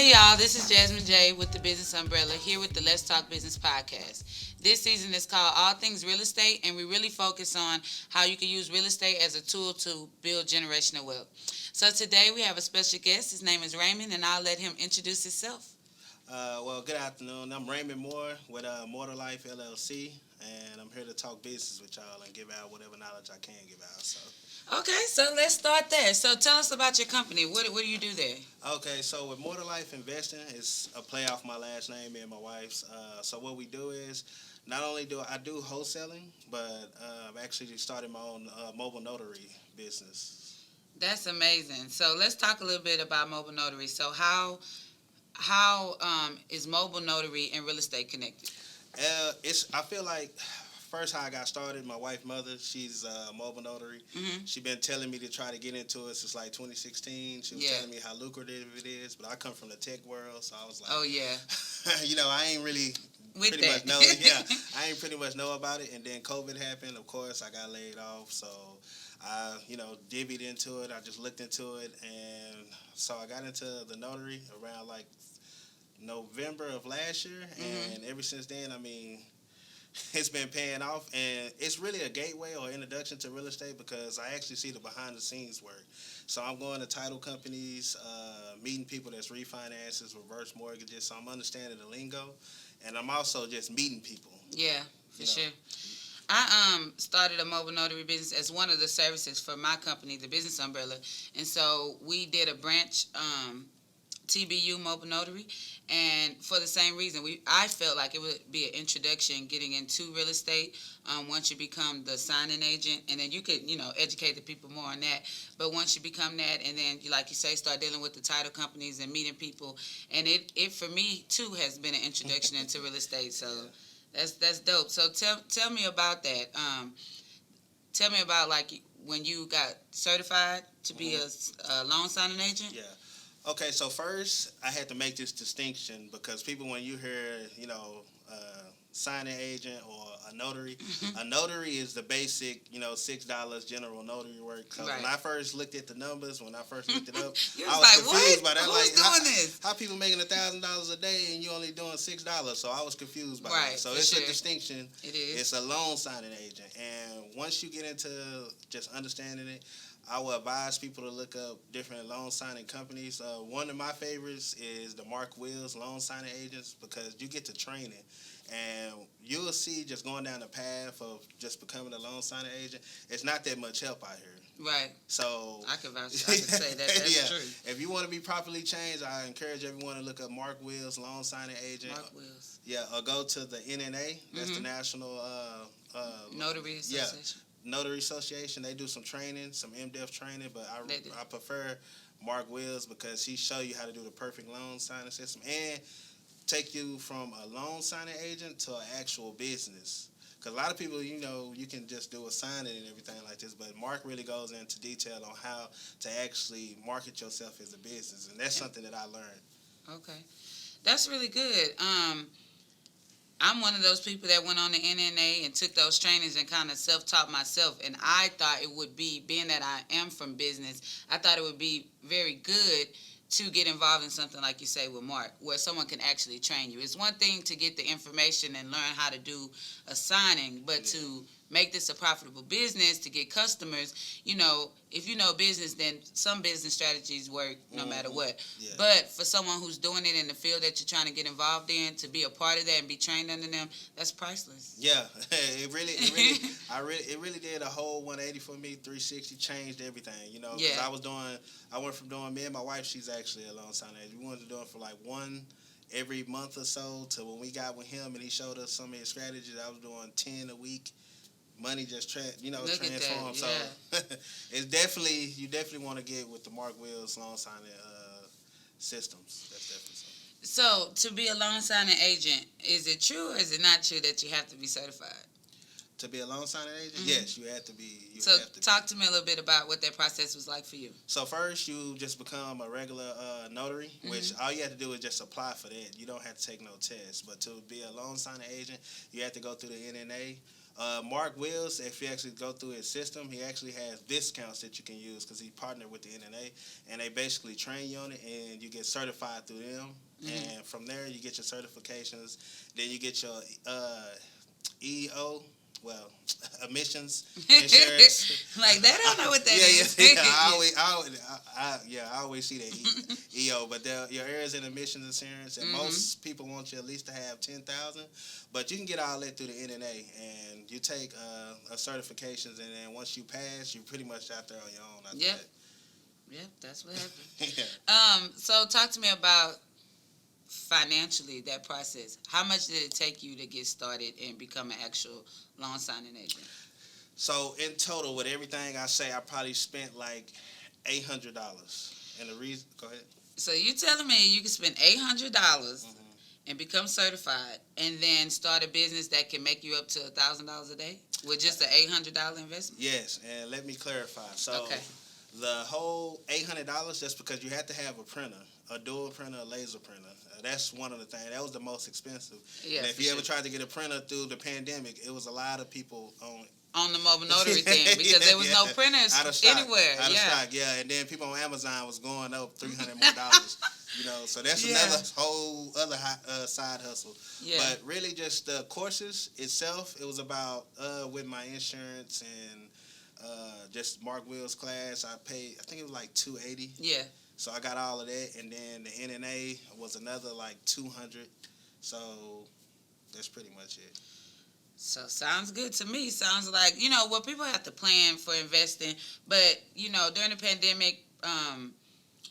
Hey y'all, this is Jasmine J with the Business Umbrella here with the Let's Talk Business podcast. This season is called All Things Real Estate, and we really focus on how you can use real estate as a tool to build generational wealth. So today we have a special guest. His name is Raymond, and I'll let him introduce himself. Good afternoon. I'm Raymond Moor with Mortar Life LLC, and I'm here to talk business with y'all and give out whatever knowledge I can give out. Okay, so let's start there. So tell us about your company. What do you do there? Okay, so with Mortar Life Investing, it's a play off my last name, me and my wife's. So what we do is, not only do I do wholesaling, but I've actually started my own mobile notary business. That's amazing. So let's talk a little bit about mobile notary. So how is mobile notary and real estate connected? I feel like first how I got started, my wife's mother, she's a mobile notary. Mm-hmm. She's been telling me to try to get into it since like 2016. She was telling me how lucrative it is, but I come from the tech world, so I was like, oh yeah, I ain't really with pretty that. much know. I ain't pretty much know about it. And then COVID happened. Of course, I got laid off, so I divvied into it. I just looked into it, and so I got into the notary around like November of last year, and ever since then, I mean, it's been paying off, and it's really a gateway or introduction to real estate because I actually see the behind the scenes work. So I'm going to title companies, meeting people that's refinances, reverse mortgages. So I'm understanding the lingo, and I'm also just meeting people. Yeah, for sure. I started a mobile notary business as one of the services for my company, the Business Umbrella, and so we did a branch. TBU Mobile Notary, and for the same reason, I felt like it would be an introduction getting into real estate once you become the signing agent, and then you could, educate the people more on that. But once you become that, and then, like you say, start dealing with the title companies and meeting people, and it for me too has been an introduction into real estate. So that's dope. So tell me about that. Tell me about like when you got certified to be a loan signing agent. Yeah. Okay, so first I had to make this distinction because people, when you hear, signing agent or a notary is the basic, $6 general notary work. Because when I first looked at the numbers, when I first looked it up, I was confused by that. Who's doing this? How people making $1,000 a day and you only doing $6? So I was confused by that. So it's a distinction. It is. It's a loan signing agent, and once you get into just understanding it, I will advise people to look up different loan signing companies. One of my favorites is the Mark Wills loan signing agents because you get to training, and you'll see just going down the path of just becoming a loan signing agent, it's not that much help out here. Right. So I can say that. That's true. If you want to be properly changed, I encourage everyone to look up Mark Wills loan signing agent. Mark Wills. Yeah, or go to the NNA. That's the National Notary Association. Yeah. Notary Association. They do some training, some in-depth training, but I prefer Mark Wills because he show you how to do the perfect loan signing system and take you from a loan signing agent to an actual business. Because a lot of people, you can just do a signing and everything like this, but Mark really goes into detail on how to actually market yourself as a business, and that's something that I learned. Okay. That's really good. I'm one of those people that went on the NNA and took those trainings and kind of self-taught myself. And I thought it would be, being that I am from business, I thought it would be very good to get involved in something like you say with Mark, where someone can actually train you. It's one thing to get the information and learn how to do a signing, but to make this a profitable business, to get customers, if you know business, then some business strategies work no matter what. Yeah. But for someone who's doing it in the field that you're trying to get involved in, to be a part of that and be trained under them, that's priceless. Yeah, it really did a whole 180 for me, 360, changed everything, because I went from doing, me and my wife, she's actually a loan signing agent. We wanted to do it for like one every month or so to when we got with him and he showed us some of his strategies. I was doing 10 a week. Money just transforms. So it's definitely, you definitely want to get with the Mark Wills loan signing systems. That's definitely something. So to be a loan signing agent, is it true or is it not true that you have to be certified? To be a loan signing agent, yes, you have to be. Talk to me a little bit about what that process was like for you. So first, you just become a regular notary, which all you have to do is just apply for that. You don't have to take no tests. But to be a loan signing agent, you have to go through the NNA. Mark Wills, if you actually go through his system, he actually has discounts that you can use because he partnered with the NNA, and they basically train you on it, and you get certified through them. Mm-hmm. And from there, you get your certifications. Then you get your EO, well, emissions insurance. Like they don't know what that is. I always see that EO, but your errors and emissions insurance, and most people want you at least to have 10,000, but you can get all that through the NNA, and you take certifications, and then once you pass, you're pretty much out there on your own. Yep. Yep, that's what happened. Yeah. So talk to me about financially that process. How much did it take you to get started and become an actual loan signing agent? So in total, with everything I say, I probably spent like $800. And the reason, go ahead. So you telling me you can spend $800 and become certified, and then start a business that can make you up to $1,000 a day with just an $800 investment? Yes, and let me clarify. So the whole $800, that's because you have to have a printer, a dual printer, a laser printer. That's one of the things. That was the most expensive. Yeah, and if you ever tried to get a printer through the pandemic, it was a lot of people on the mobile notary thing because there was no printers anywhere. Out of stock, yeah. And then people on Amazon was going up $300 more. So that's another whole other side hustle. Yeah. But really, just the courses itself, it was about with my insurance and just Mark Will's class. I paid, I think it was like $280. Yeah. So I got all of that, and then the NNA was another like $200. So that's pretty much it. So sounds good to me. Sounds like, people have to plan for investing. But, during the pandemic,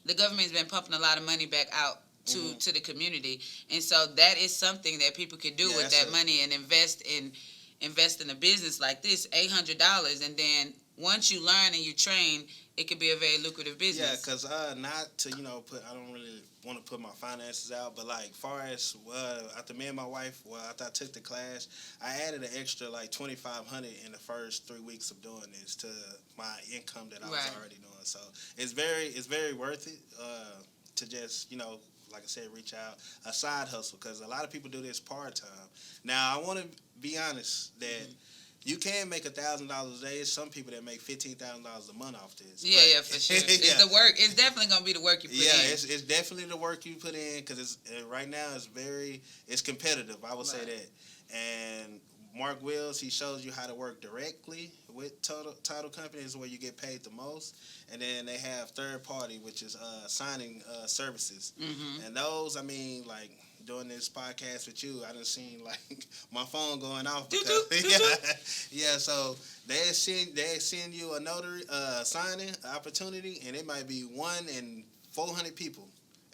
the government's been pumping a lot of money back out to the community. And so that is something that people could do with that money and invest in a business like this, $800. And then once you learn and you train, it could be a very lucrative business. Yeah, because not to, I don't really want to put my finances out, but like far as after me and my wife, after I took the class, I added an extra like $2,500 in the first 3 weeks of doing this to my income that I was already doing. So it's very worth it to just, like I said, reach out, a side hustle, because a lot of people do this part-time. Now, I want to be honest that you can make $1,000 a day. There's some people that make $15,000 a month off this. Yeah, for sure. It's the work. It's definitely gonna be the work you put in. Yeah, it's definitely the work you put in, because right now it's competitive. I would say that. And Mark Wills, he shows you how to work directly with title companies where you get paid the most, and then they have third party, which is signing services. And those, like, doing this podcast with you, I done seen like my phone going off because so they send you a notary signing opportunity, and it might be 1 in 400 people,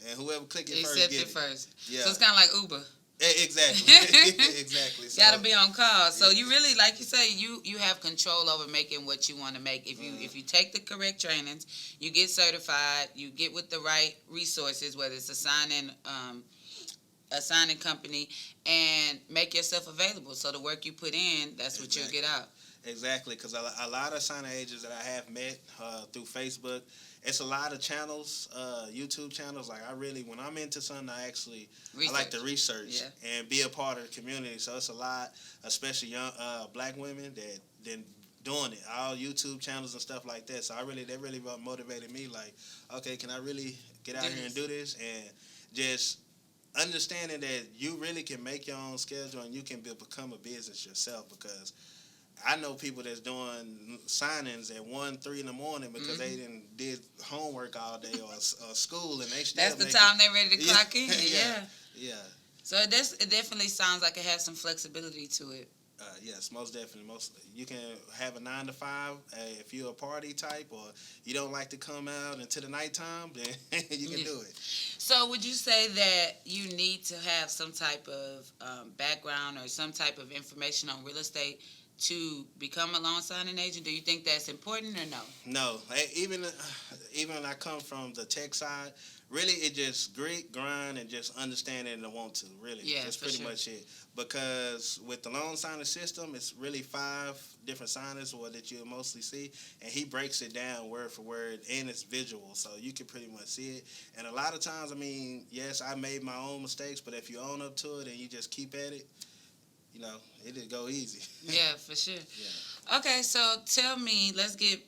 and whoever click it first accept get it first. Yeah. So it's kind of like Uber. Exactly. Exactly. So, gotta be on call. So you really, like you say, you have control over making what you want to make. If you take the correct trainings, you get certified, you get with the right resources, whether it's a signing company, and make yourself available. So the work you put in, that's what you'll get out. Exactly, because a lot of signing agents that I have met through Facebook, it's a lot of channels, YouTube channels. Like when I'm into something, I like to research and be a part of the community. So it's a lot, especially young black women that then doing it, all YouTube channels and stuff like that. So that really motivated me. Like, okay, can I really get out here and do this? And just understanding that you really can make your own schedule and you can become a business yourself, because I know people that's doing signings at 1, 3 in the morning because they did homework all day or school, and they still that's the time they're ready to clock in. Yeah. So it definitely sounds like it has some flexibility to it. Yes, most definitely. You can have a 9 to 5 if you're a party type, or you don't like to come out into the nighttime, then you can do it. So would you say that you need to have some type of background or some type of information on real estate to become a loan signing agent? Do you think that's important or no? No. Even when I come from the tech side, really it just grit, grind, and just understanding and want to, really. Yeah, that's pretty much it. Because with the loan signing system, it's really 5 different signers that you'll mostly see, and he breaks it down word for word, and it's visual, so you can pretty much see it. And a lot of times, yes, I made my own mistakes, but if you own up to it and you just keep at it, it'd go easy. Yeah, for sure. Yeah. Okay, so tell me, let's get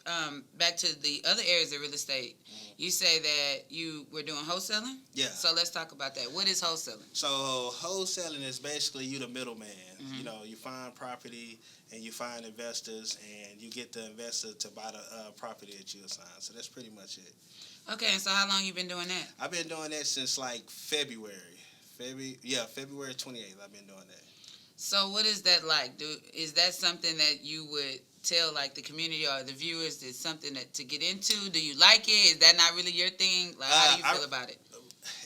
back to the other areas of real estate. Mm-hmm. You say that you were doing wholesaling? Yeah. So let's talk about that. What is wholesaling? So wholesaling is basically you the middleman. Mm-hmm. You find property and you find investors, and you get the investor to buy the property that you assign. So that's pretty much it. Okay, and so how long you been doing that? I've been doing that since like February. February 28th. I've been doing that. So what is that like? Is that something that you would tell like the community or the viewers is something that to get into? Do you like it? Is that not really your thing? Like, how do you feel about it?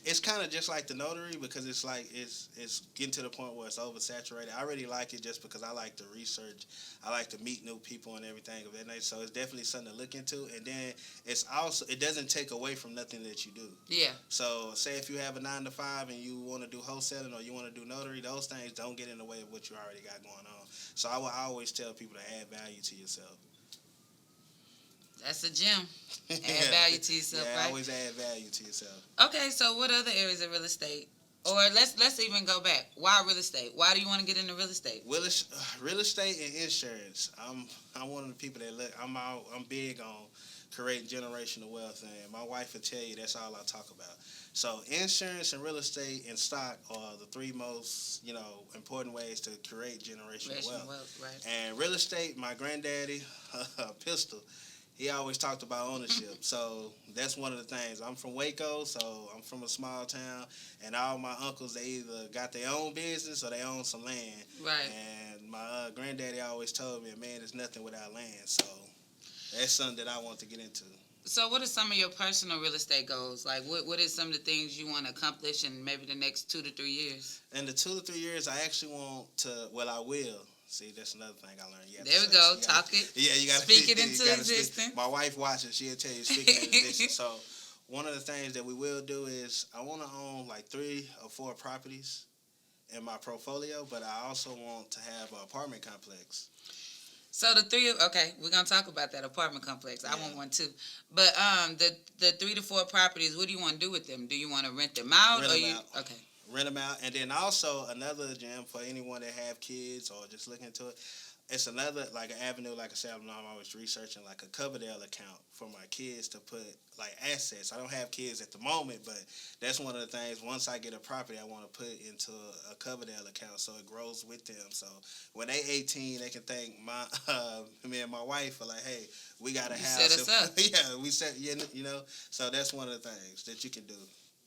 It's kind of just like the notary, because it's like it's getting to the point where it's oversaturated. I really like it just because I like to research. I like to meet new people and everything of that nature. So it's definitely something to look into. And then it doesn't take away from nothing that you do. Yeah. So say if you have a 9 to 5 and you want to do wholesaling or you want to do notary, those things don't get in the way of what you already got going on. So I will always tell people to add value to yourself. That's a gem. Add value to yourself, yeah, right? Always add value to yourself. Okay, so what other areas of real estate? Or let's even go back. Why real estate? Why do you want to get into real estate? Real estate and insurance. I'm one of the people that look. I'm big on creating generational wealth, and my wife will tell you that's all I talk about. So insurance and real estate and stock are the three most important ways to create generational wealth. Right. And real estate, my granddaddy, Pistol. He always talked about ownership. So that's one of the things. I'm from Waco, so I'm from a small town, and all my uncles, they either got their own business or they own some land. Right. And my granddaddy always told me, man, there's nothing without land. So that's something that I want to get into. So what are some of your personal real estate goals? Like, what is some of the things you want to accomplish in maybe the next 2 to 3 years? In the 2 to 3 years, I actually want to, I will. See, that's another thing I learned. There we go. Talk it. Yeah, you got to speak it into existence. My wife watches. She'll tell you speak it into existence. So one of the things that we will do is I want to own like 3 or 4 properties in my portfolio, but I also want to have an apartment complex. So okay, we're gonna talk about that apartment complex. I want one too. But the 3 to 4 properties, what do you want to do with them? Do you want to rent them out? Okay. Rent them out, and then also another gem for anyone that have kids or just looking into it. It's another like an avenue. Like I said, I'm always researching like a Coverdale account for my kids to put like assets. I don't have kids at the moment, but that's one of the things. Once I get a property, I want to put into a Coverdale account so it grows with them. So when they 18, they can thank me and my wife for like, hey, we got a house. Set us up. Yeah, we set. So that's one of the things that you can do.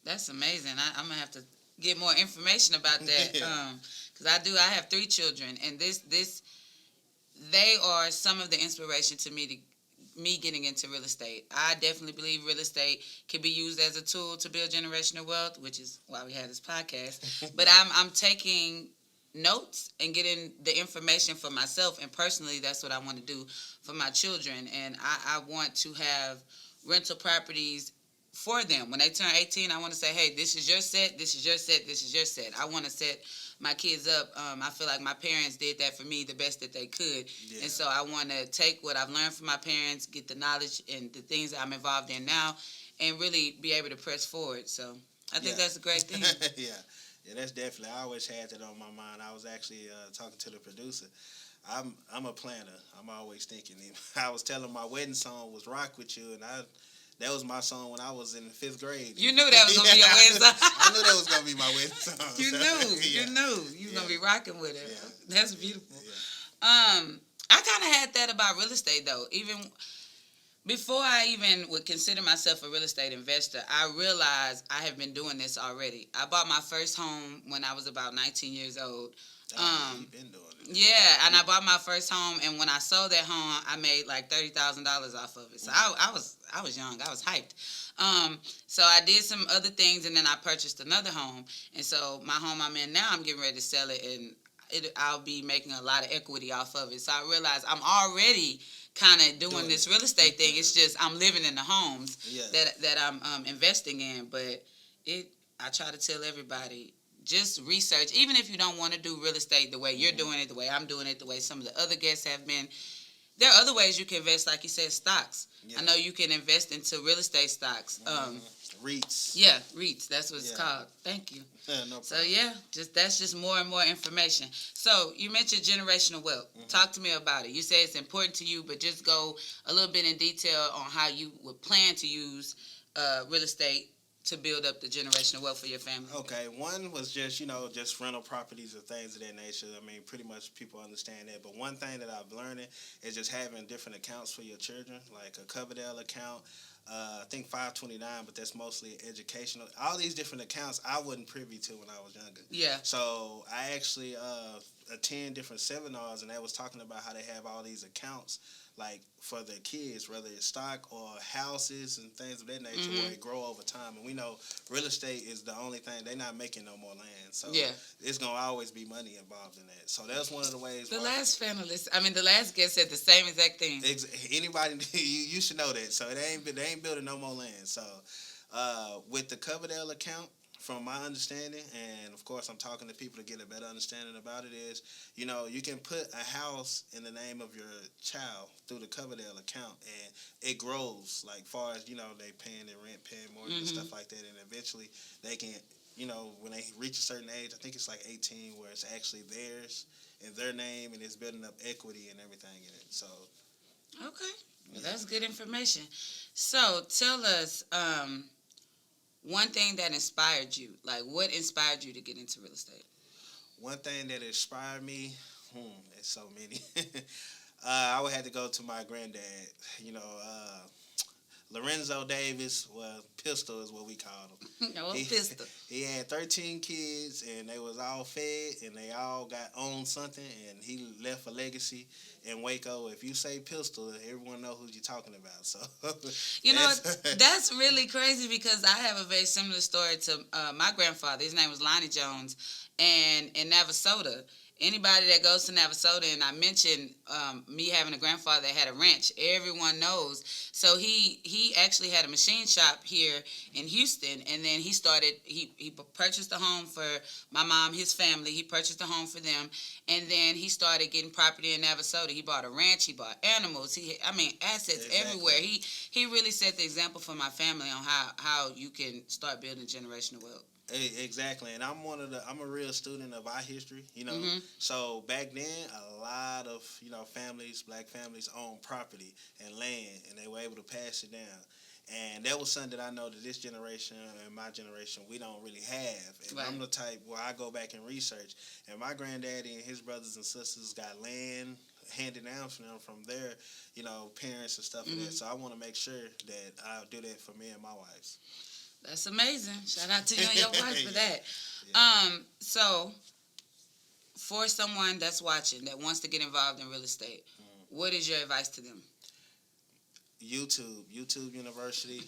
That's amazing. I'm gonna have to get more information about that, because I have 3 children, and they are some of the inspiration to me getting into real estate. I definitely believe real estate can be used as a tool to build generational wealth, which is why we have this podcast. But I'm taking notes and getting the information for myself, and personally, that's what I want to do for my children. And I want to have rental properties for them. When they turn 18, I want to say, hey, this is your set, this is your set, this is your set. I want to set my kids up. I feel like my parents did that for me the best that they could. Yeah. And so I want to take what I've learned from my parents, get the knowledge and the things that I'm involved in now, and really be able to press forward. So I think that's a great thing. Yeah, that's definitely. I always had that on my mind. I was actually talking to the producer. I'm a planner. I'm always thinking. I was telling my wedding song was "Rock With You," and that was my song when I was in 5th grade. You knew that was going to be your wedding song. I knew that was going to be my wedding song. You knew. You were going to be rocking with it. Yeah. That's beautiful. Yeah. I kind of had that about real estate, though. Even before I even would consider myself a real estate investor, I realized I have been doing this already. I bought my first home when I was about 19 years old. You've been doing it. Yeah, and I bought my first home, and when I sold that home, I made like $30,000 off of it. So I was young, I was hyped. So I did some other things, and then I purchased another home. And so my home I'm in now, I'm getting ready to sell it, and I'll be making a lot of equity off of it. So I realized I'm already kind of doing this real estate thing. It's just I'm living in the homes that I'm investing in. But I try to tell everybody, just research. Even if you don't want to do real estate the way you're doing it, the way I'm doing it, the way some of the other guests have been, There are other ways you can invest, like you said, stocks. Yeah. I know you can invest into real estate stocks. REITs. Yeah, REITs. That's what it's Yeah. called. Thank you. No problem. So yeah, that's just more and more information. So you mentioned generational wealth. Talk to me about it. You say it's important to you, but just go a little bit in detail on how you would plan to use real estate to build up the generational wealth for your family. Okay, one was just, just rental properties or things of that nature. I mean, pretty much people understand that. But one thing that I've learned is just having different accounts for your children, like a Coverdale account, I think 529, but that's mostly educational. All these different accounts I wasn't privy to when I was younger. Yeah. So I actually attend different seminars, and they was talking about how they have all these accounts, like for their kids, whether it's stock or houses and things of that nature, where it grow over time. And we know real estate is the only thing, they're not making no more land. So it's going to always be money involved in that. So that's one of the ways. The last guest said the same exact thing. Anybody, you should know that. So they ain't building no more land. So with the Coverdale account, from my understanding, and of course I'm talking to people to get a better understanding about it, is, you can put a house in the name of your child through the Coverdale account, and it grows, like far as, they paying their rent, paying mortgage and stuff like that, and eventually they can, when they reach a certain age, I think it's like 18, where it's actually theirs in their name, and it's building up equity and everything in it. So okay, well, that's good information. So tell us, one thing that inspired you, like what inspired you to get into real estate? One thing that inspired me, there's so many. I would have to go to my granddad. Lorenzo Davis, well, Pistol is what we called him. Pistol. He had 13 kids, and they was all fed, and they all got owned something, and he left a legacy in Waco. If you say Pistol, everyone knows who you're talking about. So, that's really crazy, because I have a very similar story to my grandfather. His name was Lonnie Jones, and in Navasota. Anybody that goes to Navasota, and I mentioned me having a grandfather that had a ranch, everyone knows. So he actually had a machine shop here in Houston, and then he purchased a home for my mom, his family. He purchased a home for them, and then he started getting property in Navasota. He bought a ranch, he bought animals, assets everywhere. He really set the example for my family on how you can start building generational wealth. Exactly, and I'm a real student of our history, So back then, a lot of families, black families, owned property and land, and they were able to pass it down. And that was something that I know that this generation and my generation, we don't really have. And I'm the type where I go back and research, and my granddaddy and his brothers and sisters got land handed down from them from their parents and stuff like that. So I want to make sure that I'll do that for me and my wives. That's amazing. Shout out to you and your wife for that. Yeah. So for someone that's watching that wants to get involved in real estate, what is your advice to them? YouTube University.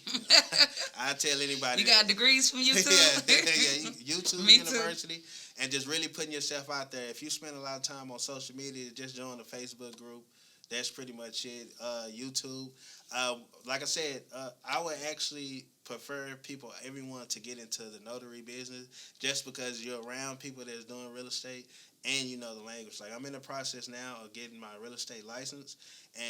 I tell anybody. You got degrees from YouTube? yeah, YouTube University. And just really putting yourself out there. If you spend a lot of time on social media, just join the Facebook group. That's pretty much it. YouTube. Like I said, I would actually prefer everyone to get into the notary business, just because you're around people that's doing real estate and you know the language. Like, I'm in the process now of getting my real estate license,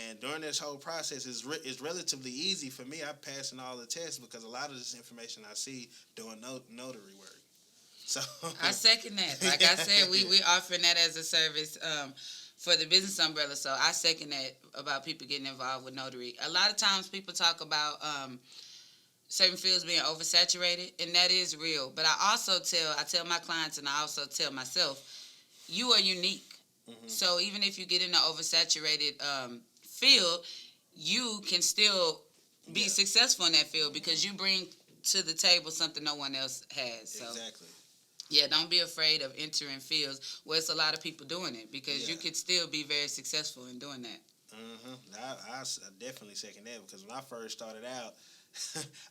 and during this whole process is relatively easy for me. I'm passing all the tests because a lot of this information I see doing notary work. So I second that. Like I said, we offering that as a service for the business umbrella. So I second that about people getting involved with notary. A lot of times people talk about certain fields being oversaturated, and that is real. But I tell my clients, and I also tell myself, you are unique. So even if you get in an oversaturated field, you can still be successful in that field because you bring to the table something no one else has. So. Exactly. Yeah, don't be afraid of entering fields where it's a lot of people doing it, because you could still be very successful in doing that. I definitely second that, because when I first started out,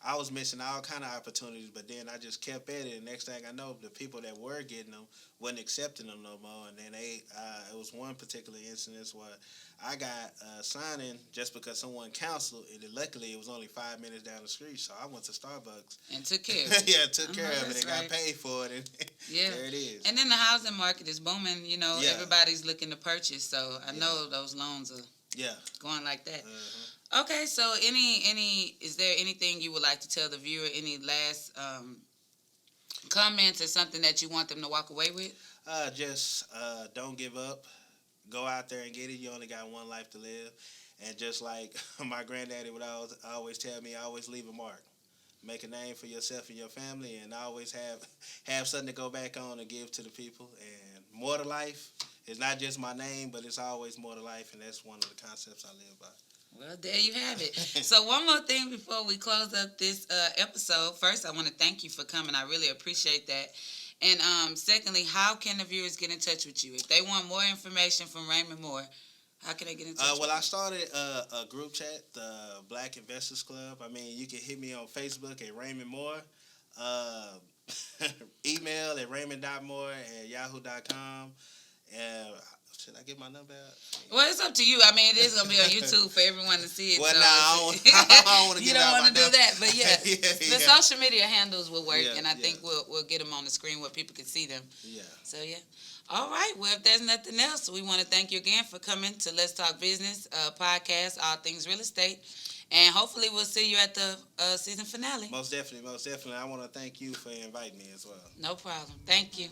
I was missing all kind of opportunities, but then I just kept at it. And next thing I know, the people that were getting them wasn't accepting them no more. And then it was one particular incident where I got signing just because someone canceled, and luckily it was only 5 minutes down the street. So I went to Starbucks and took care of it. Yeah, took care of it and right. got paid for it. And yeah, there it is. And then the housing market is booming. You know, Yeah. everybody's looking to purchase. So I know those loans are going like that. Okay, so is there anything you would like to tell the viewer? Any last comments or something that you want them to walk away with? Just don't give up. Go out there and get it. You only got one life to live. And just like my granddaddy would always tell me, always leave a mark. Make a name for yourself and your family, and always have something to go back on and give to the people. And more to life is not just my name, but it's always more to life, and that's one of the concepts I live by. Well, there you have it. So one more thing before we close up this episode. First, I want to thank you for coming. I really appreciate that. And secondly, how can the viewers get in touch with you? If they want more information from Raymond Moor, how can they get in touch with you? Well, I started a group chat, the Black Investors Club. I mean, you can hit me on Facebook at Raymond Moor. Email at raymond.moore@yahoo.com. Should I get my number out? Well, it's up to you. I mean, it is going to be on YouTube for everyone to see it. Well, so I don't want to you get don't out want to do that. But yeah, the yeah. social media handles will work, Yeah, and I think we'll get them on the screen where people can see them. Yeah. So, yeah. All right. Well, if there's nothing else, we want to thank you again for coming to Let's Talk Business podcast, All Things Real Estate. And hopefully we'll see you at the season finale. Most definitely. I want to thank you for inviting me as well. No problem. Thank you.